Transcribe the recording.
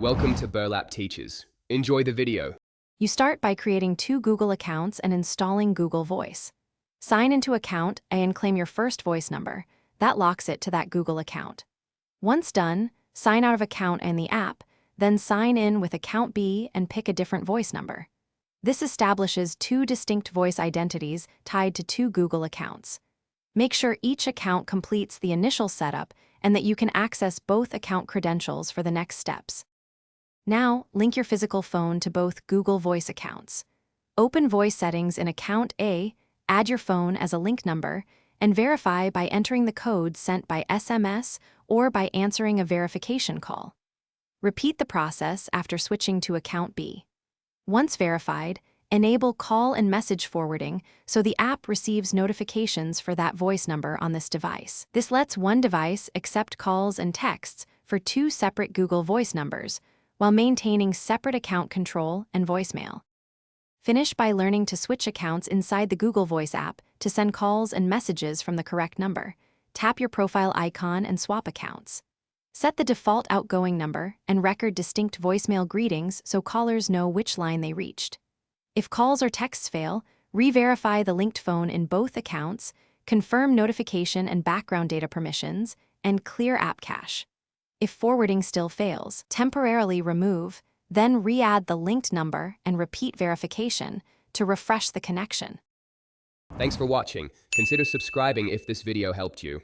Welcome to Burlap Teachers. Enjoy the video. You start by creating 2 Google accounts and installing Google Voice. Sign into Account A and claim your first voice number. That locks it to that Google account. Once done, sign out of Account A in the app, then sign in with Account B and pick a different voice number. This establishes 2 distinct voice identities tied to 2 Google accounts. Make sure each account completes the initial setup and that you can access both account credentials for the next steps. Now, link your physical phone to both Google Voice accounts. Open voice settings in Account A, add your phone as a link number, and verify by entering the code sent by SMS or by answering a verification call. Repeat the process after switching to Account B. Once verified, enable call and message forwarding so the app receives notifications for that voice number on this device. This lets one device accept calls and texts for 2 separate Google Voice numbers, while maintaining separate account control and voicemail. Finish by learning to switch accounts inside the Google Voice app to send calls and messages from the correct number. Tap your profile icon and swap accounts. Set the default outgoing number and record distinct voicemail greetings so callers know which line they reached. If calls or texts fail, re-verify the linked phone in both accounts, confirm notification and background data permissions, and clear app cache. If forwarding still fails, temporarily remove, then re-add the linked number and repeat verification to refresh the connection. Thanks for watching. Consider subscribing if this video helped you.